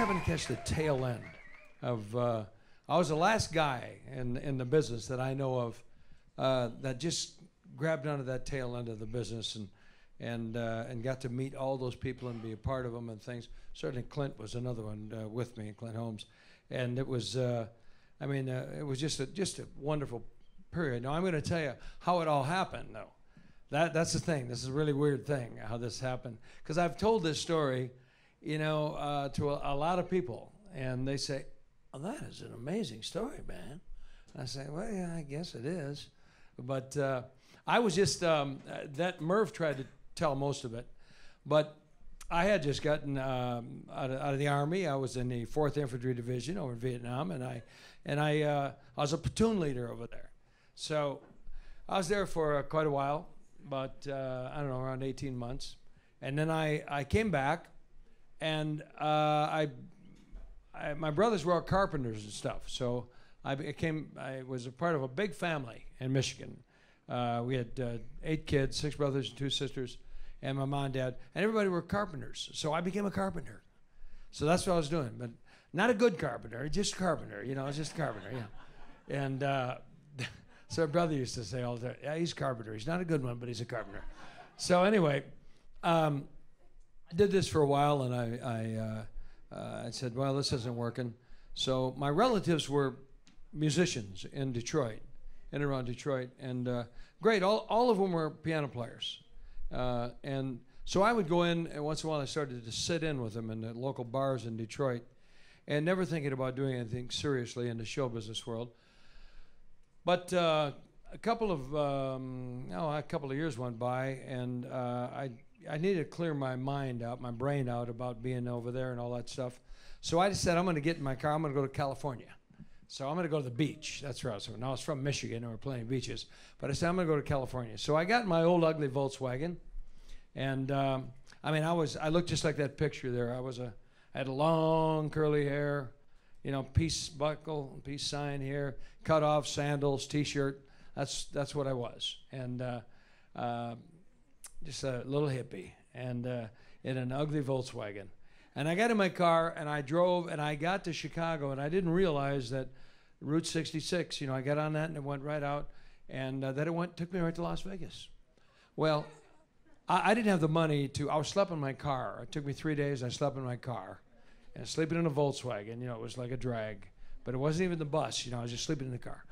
happened to catch the tail end of. I was the last guy in the business that I know of that just grabbed onto that tail end of the business and got to meet all those people and be a part of them and things. Certainly Clint was another one with me, Clint Holmes, and it was. It was just a wonderful period. Now I'm going to tell you how it all happened, though. That's the thing. This is a really weird thing how this happened, because I've told this story, to a lot of people, and they say, "Oh, that is an amazing story, man." And I say, "Well, yeah, I guess it is," but I was just that Merv tried to tell most of it, but I had just gotten out of the Army. I was in the 4th Infantry Division over in Vietnam, and I was a platoon leader over there. So I was there for quite a while, but I don't know, around 18 months. And then I came back, and my brothers were all carpenters and stuff. So I was a part of a big family in Michigan. We had 8 kids, 6 brothers and 2 sisters, and my mom and dad, and everybody were carpenters. So I became a carpenter. So that's what I was doing, but not a good carpenter, just a carpenter, just a carpenter, yeah. And so my brother used to say all the time, "Yeah, he's a carpenter. He's not a good one, but he's a carpenter." So anyway, I did this for a while, and I said, "Well, this isn't working." So my relatives were musicians in Detroit, in and around Detroit, and great, all of them were piano players. And so I would go in, and once in a while I started to sit in with them in the local bars in Detroit, and never thinking about doing anything seriously in the show business world. But a couple of years went by, and I needed to clear my brain out about being over there and all that stuff. So I just said, I'm going to get in my car, I'm going to go to California. So I'm going to go to the beach. That's where I was. Now I was from Michigan, and we're plenty beaches. But I said, I'm going to go to California. So I got in my old ugly Volkswagen, and I looked just like that picture there. I had long curly hair, peace buckle, peace sign here, cut off sandals, T-shirt. That's what I was, and just a little hippie, and in an ugly Volkswagen. And I got in my car, and I drove, and I got to Chicago, and I didn't realize that Route 66, I got on that, and it went right out, and took me right to Las Vegas. Well, I didn't have the money I was sleeping in my car. It took me 3 days, I slept in my car, and sleeping in a Volkswagen, it was like a drag, but it wasn't even the bus, I was just sleeping in the car.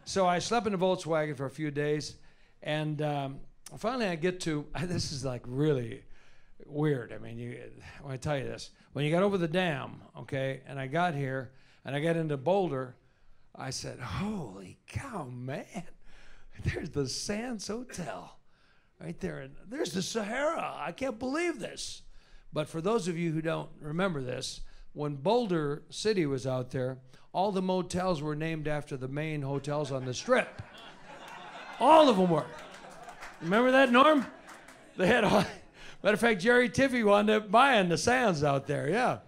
So I slept in the Volkswagen for a few days, and finally I get to, this is like really weird. When I tell you this, when you got over the dam, okay, and I got here, and I got into Boulder, I said, "Holy cow, man, there's the Sands Hotel right there, and there's the Sahara. I can't believe this." But for those of you who don't remember this, when Boulder City was out there, all the motels were named after the main hotels on the Strip. All of them were. Remember that, Norm? They had all... Matter of fact, Jerry Tiffy wound up buying the Sands out there, yeah.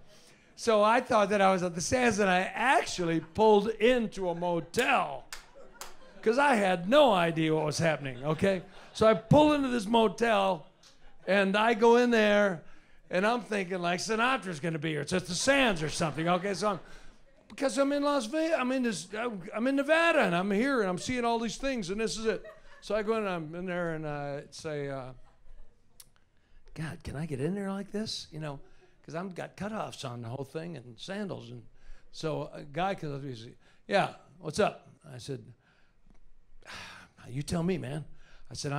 So I thought that I was at the Sands, and I actually pulled into a motel because I had no idea what was happening, okay? So I pull into this motel, and I go in there, and I'm thinking like Sinatra's going to be here. It's at the Sands or something, okay? So because I'm in Las Vegas, I'm in Nevada, and I'm here, and I'm seeing all these things, and this is it. So I go in, and I'm in there, and I say, "God, can I get in there like this?" Because I've got cutoffs on the whole thing and sandals. And so a guy comes up to me and says, "Yeah, what's up?" I said, "You tell me, man." I said,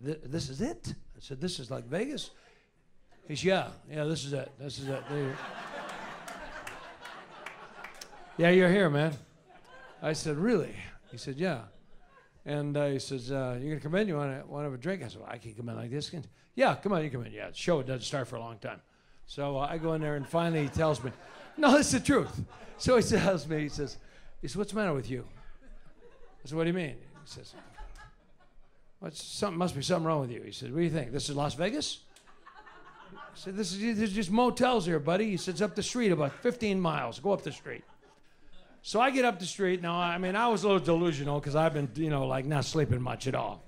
"This is it?" I said, "This is like Vegas?" He said, yeah, this is it. This is it. "Yeah, you're here, man." I said, "Really?" He said, "Yeah." And he says, "You're going to come in? You want to have a drink?" I said, "Well, I can come in like this." "Yeah, come on, you come in." "Yeah, the show doesn't start for a long time." So I go in there, and finally he tells me, no, this is the truth. So he tells me, he says, "What's the matter with you?" I said, "What do you mean?" He says, "Must be something wrong with you." He said, "What do you think? This is Las Vegas?" I said, "There's just motels here, buddy." He said, "It's up the street about 15 miles. Go up the street." So I get up the street. Now, I was a little delusional because I've been, not sleeping much at all.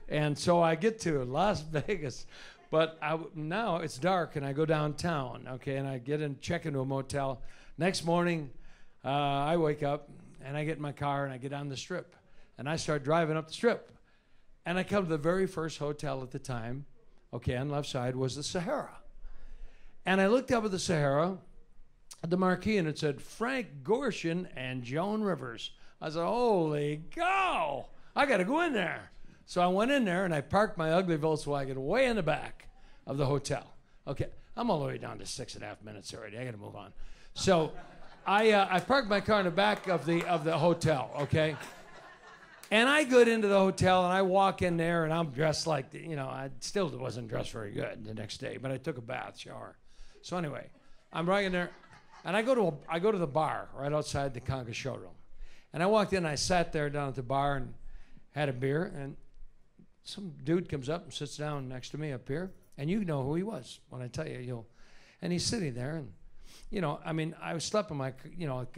And so I get to Las Vegas, But now it's dark, and I go downtown, okay, and I check into a motel. Next morning, I wake up, and I get in my car, and I get on the Strip, and I start driving up the Strip. And I come to the very first hotel at the time, okay, on the left side was the Sahara. And I looked up at the Sahara, at the marquee, and it said, Frank Gorshin and Joan Rivers. I said, holy cow, I got to go in there. So I went in there, and I parked my ugly Volkswagen way in the back of the hotel. Okay, I'm all the way down to 6.5 minutes already. I got to move on. So I parked my car in the back of the hotel, okay? And I go into the hotel, and I walk in there, and I'm dressed like, I still wasn't dressed very good the next day, but I took a bath, shower. So anyway, I'm right in there, and I go to the bar right outside the Conga showroom. And I walked in, and I sat there down at the bar and had a beer, and some dude comes up and sits down next to me up here, and you know who he was when I tell you, and he's sitting there, and, I was slept in my,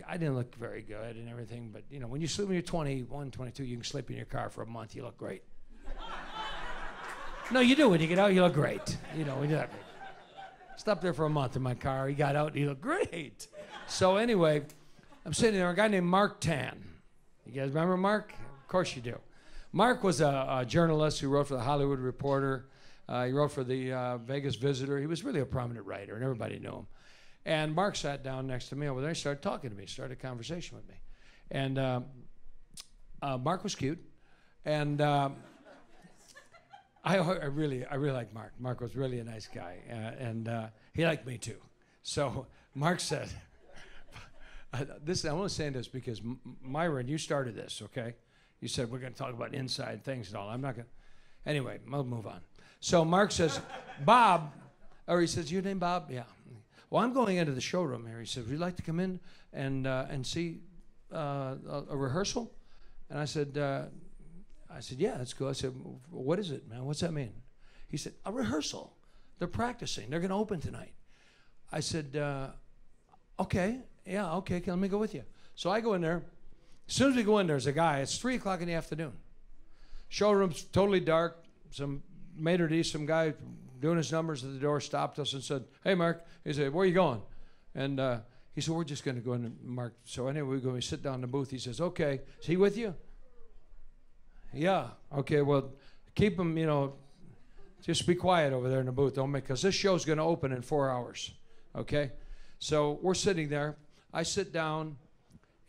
I didn't look very good and everything, but, when you sleep when you're 21, 22, you can sleep in your car for a month, you look great. No, you do. When you get out, you look great. When you look great. Slept there for a month in my car. He got out, and he looked great. So anyway, I'm sitting there, a guy named Mark Tan. You guys remember Mark? Of course you do. Mark was a journalist who wrote for the Hollywood Reporter. He wrote for the Vegas Visitor. He was really a prominent writer, and everybody knew him. And Mark sat down next to me over there. He started talking to me, started a conversation with me. And Mark was cute. And I really like Mark. Mark was really a nice guy. And he liked me, too. So Mark said, I'm only saying this because, Myron, you started this, okay? You said we're going to talk about inside things and all. I'm not going to. Anyway, I'll move on. So Mark says, Bob, or he says, your name Bob? Yeah. Well, I'm going into the showroom here. He said, would you like to come in and see a rehearsal? And I said, yeah, that's cool. I said, what is it, man? What's that mean? He said, a rehearsal. They're practicing. They're going to open tonight. I said, okay. Yeah, okay, let me go with you. So I go in there. As soon as we go in, there's a guy. It's 3 o'clock in the afternoon. Showroom's totally dark. Some maitre d', some guy doing his numbers at the door stopped us and said, hey, Mark. He said, where are you going? And he said, we're just going to go in, Mark. So anyway, we sit down in the booth. He says, okay. Is he with you? Yeah. Okay, well, keep him, just be quiet over there in the booth. Don't make, because this show's going to open in 4 hours. Okay? So we're sitting there. I sit down,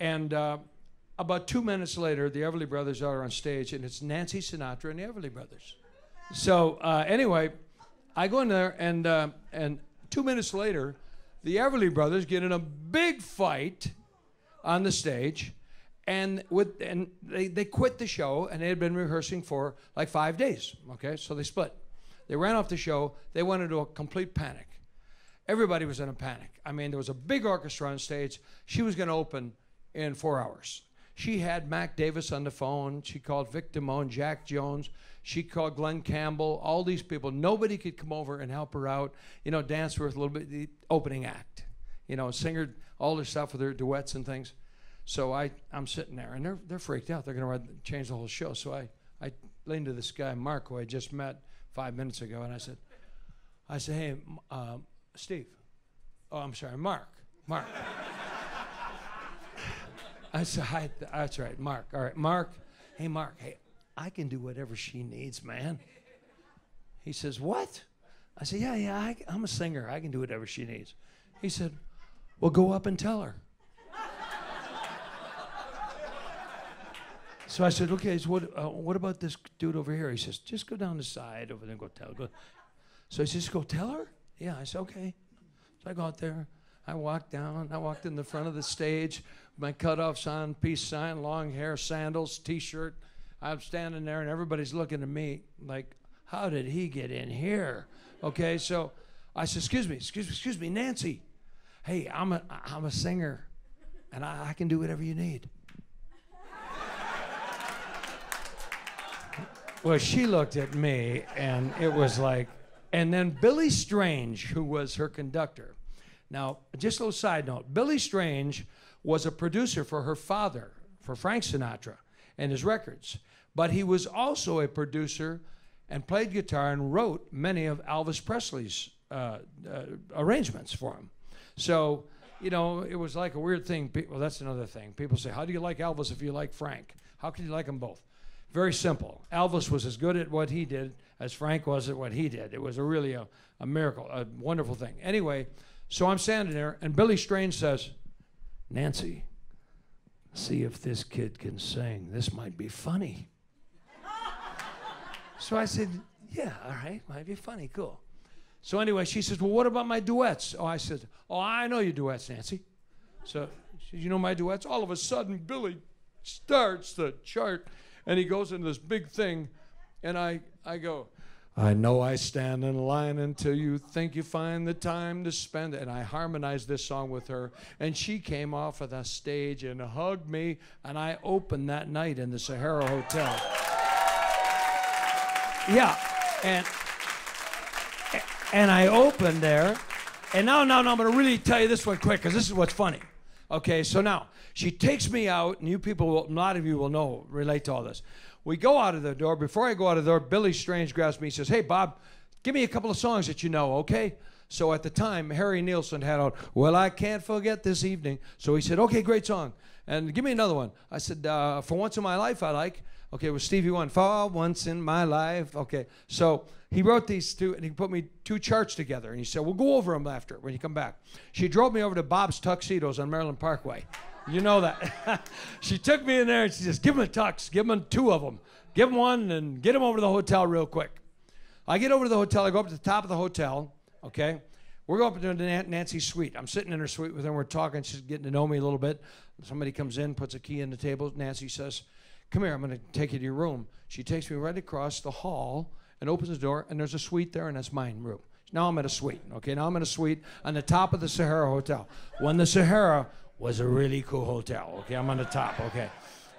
and about 2 minutes later, the Everly Brothers are on stage, and it's Nancy Sinatra and the Everly Brothers. So anyway, I go in there, and 2 minutes later, the Everly Brothers get in a big fight on the stage, and they quit the show, and they had been rehearsing for like 5 days. Okay, so they split. They ran off the show. They went into a complete panic. Everybody was in a panic. There was a big orchestra on stage. She was going to open in 4 hours. She had Mac Davis on the phone. She called Vic Damone, Jack Jones. She called Glenn Campbell, all these people. Nobody could come over and help her out, dance with a little bit, the opening act, sing her all their stuff with her duets and things. So I'm sitting there, and they're freaked out. They're going to change the whole show. So I leaned to this guy, Mark, who I just met 5 minutes ago, and I said, hey, Steve. Oh, I'm sorry, Mark. I said, hi, that's right, Mark. All right, Mark. Hey, Mark. Hey, I can do whatever she needs, man. He says, what? I said, yeah, I'm a singer. I can do whatever she needs. He said, well, go up and tell her. So I said, okay, so what about this dude over here? He says, just go down the side over there and go tell her. So he says, go tell her? Yeah, I said, okay. So I go out there. I walked down. I walked in the front of the stage, my cutoffs on, peace sign, long hair, sandals, T-shirt. I'm standing there, and everybody's looking at me like, how did he get in here? Okay, so I said, excuse me, Nancy. Hey, I'm a singer, and I can do whatever you need. Well, she looked at me, and it was like, and then Billy Strange, who was her conductor. Now, just a little side note, Billy Strange was a producer for her father, for Frank Sinatra, and his records. But he was also a producer and played guitar and wrote many of Elvis Presley's arrangements for him. So, you know, it was like a weird thing. Well, that's another thing. People say, how do you like Elvis if you like Frank? How can you like them both? Very simple. Elvis was as good at what he did as Frank was at what he did. It was really a miracle, a wonderful thing. Anyway, so I'm standing there, and Billy Strange says, Nancy, see if this kid can sing. This might be funny. So I said, yeah, all right, might be funny, cool. So anyway, she says, well, what about my duets? Oh, I said, oh, I know your duets, Nancy. So she said, you know my duets? All of a sudden, Billy starts the chart, and he goes into this big thing, and I go, I know I stand in line until you think you find the time to spend it. And I harmonized this song with her, and she came off of the stage and hugged me, and I opened that night in the Sahara Hotel. Yeah, and I opened there, and now I'm going to really tell you this one quick, because this is what's funny. Okay, so now, she takes me out, and you people, a lot of you will relate to all this. We go out of the door. Before I go out of the door, Billy Strange grabs me and says, hey, Bob, give me a couple of songs that you know, okay? So at the time, Harry Nilsson had out, well, I can't forget this evening. So he said, okay, great song. And give me another one. I said, For Once in My Life, I like. Okay, it was Stevie Wonder, For Once in My Life. Okay, so he wrote these two, and he put me two charts together. And he said, we'll go over them after, when you come back. She drove me over to Bob's Tuxedos on Maryland Parkway. You know that. She took me in there, and she says, give him a tux. Give him two of them. Give him one, and get him over to the hotel real quick. I get over to the hotel. I go up to the top of the hotel, okay? We're going up to Nancy's suite. I'm sitting in her suite with her. We're talking. She's getting to know me a little bit. Somebody comes in, puts a key in the table. Nancy says, come here, I'm going to take you to your room. She takes me right across the hall and opens the door, and there's a suite there, and that's my room. Now I'm at a suite, okay? Now I'm in a suite on the top of the Sahara Hotel. When the Sahara was a really cool hotel, okay? I'm on the top, okay?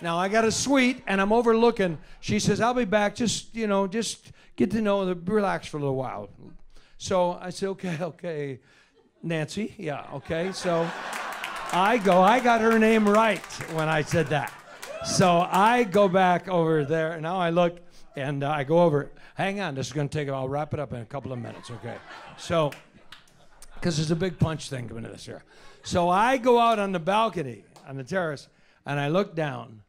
Now I got a suite, and I'm overlooking. She says, I'll be back, just get to know, relax for a little while. So I said, okay, Nancy, yeah, okay. So I got her name right when I said that. So I go back over there, and now I look, and I go over. Hang on, this is going to take, I'll wrap it up in a couple of minutes, okay? So, because there's a big punch thing coming to this here. So I go out on the balcony, on the terrace, and I look down,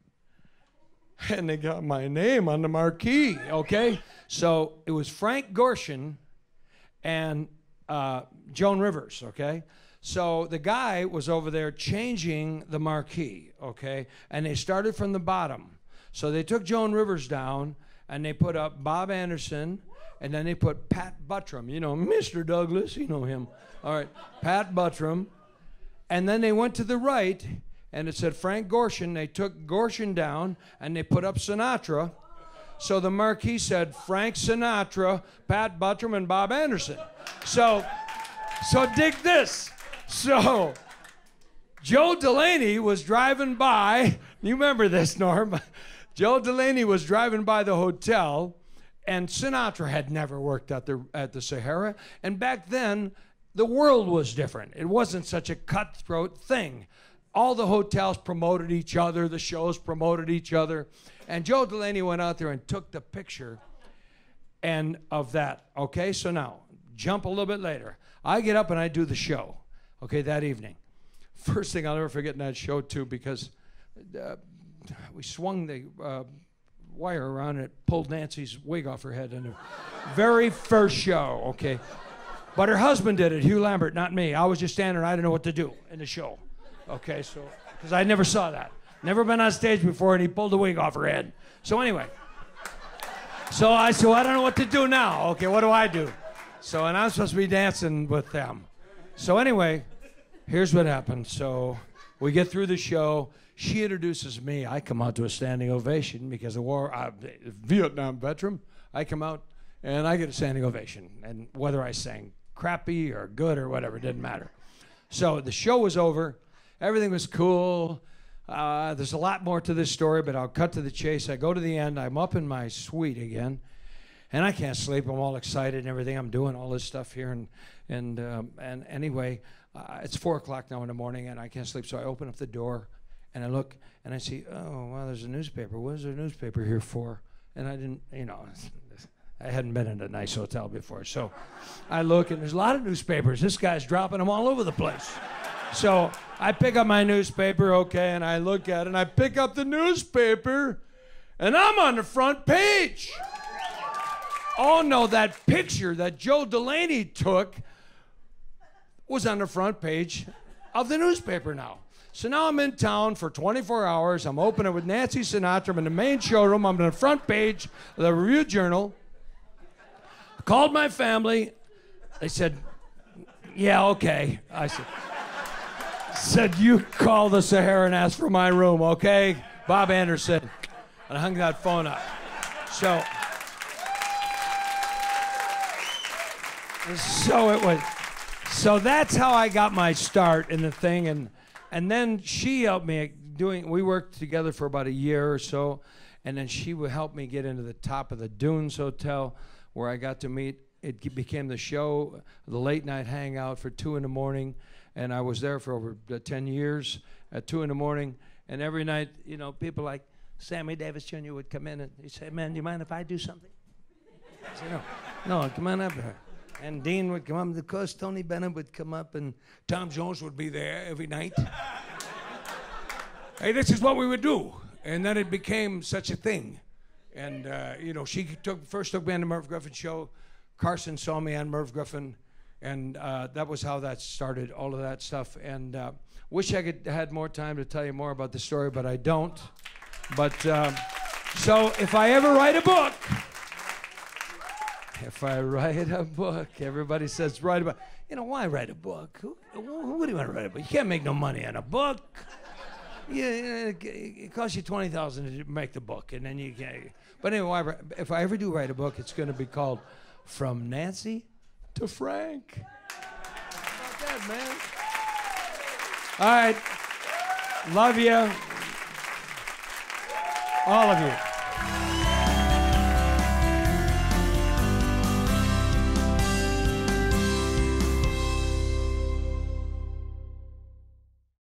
and they got my name on the marquee, okay? So it was Frank Gorshin and Joan Rivers, okay? So the guy was over there changing the marquee, okay? And they started from the bottom. So they took Joan Rivers down, and they put up Bob Anderson, and then they put Pat Buttram, you know, Mr. Douglas, you know him. All right, Pat Buttram. And then they went to the right, and it said Frank Gorshin. They took Gorshin down, and they put up Sinatra. So the marquee said Frank Sinatra, Pat Buttram, and Bob Anderson. So dig this. So Joe Delaney was driving by. You remember this, Norm? Joe Delaney was driving by the hotel, and Sinatra had never worked at the Sahara. And back then, the world was different. It wasn't such a cutthroat thing. All the hotels promoted each other. The shows promoted each other. And Joe Delaney went out there and took the picture and of that. Okay, so now, jump a little bit later. I get up and I do the show, okay, that evening. First thing I'll never forget in that show, too, because we swung the wire around and it pulled Nancy's wig off her head in the very first show, okay? But her husband did it, Hugh Lambert, not me. I was just standing there, I didn't know what to do in the show. Okay, so, because I never saw that. Never been on stage before, and he pulled the wig off her head. So anyway, so I said, well, I don't know what to do now. Okay, what do I do? So, and I'm supposed to be dancing with them. So anyway, here's what happened. So we get through the show. She introduces me. I come out to a standing ovation because the war, Vietnam veteran. I come out, and I get a standing ovation. And whether I sang crappy or good or whatever, it didn't matter. So the show was over. Everything was cool. There's a lot more to this story, but I'll cut to the chase. I go to the end. I'm up in my suite again, and I can't sleep. I'm all excited and everything. I'm doing all this stuff here, and anyway, it's 4 o'clock now in the morning, and I can't sleep. So I open up the door, and I look, and I see, oh, wow, there's a newspaper. What is there a newspaper here for? And I didn't, you know, I hadn't been in a nice hotel before. So I look, and there's a lot of newspapers. This guy's dropping them all over the place. So I pick up my newspaper, okay, and I look at it, and I pick up the newspaper, and I'm on the front page. Oh, no, that picture that Joe Delaney took was on the front page of the newspaper now. So now I'm in town for 24 hours. I'm opening with Nancy Sinatra. I'm in the main showroom. I'm on the front page of the Review Journal. I called my family. They said, yeah, okay. I said, you call the Sahara and ask for my room, okay? Bob Anderson. And I hung that phone up. So that's how I got my start in the thing, and then she helped me we worked together for about a year or so, and then she would help me get into the top of the Dunes Hotel, where I got to meet, it became the show, the late night hangout for 2 in the morning, and I was there for over 10 years at 2 in the morning, and every night, you know, people like Sammy Davis Jr. would come in and he'd say, man, do you mind if I do something? I said, no, come on up here. And Dean would come up, of course, Tony Bennett would come up, and Tom Jones would be there every night. Hey, this is what we would do. And then it became such a thing. And, you know, she first took me on the Merv Griffin show. Carson saw me on Merv Griffin, and that was how that started, all of that stuff. And wish I could had more time to tell you more about the story, but I don't. But, so if I ever write a book, everybody says write a book. You know, why write a book? Who do you want to write a book? You can't make no money on a book. Yeah, it costs you $20,000 to make the book, and then you can't. But anyway, if I ever do write a book, it's going to be called From Nancy to Frank. How about that, man? All right. Love you. All of you.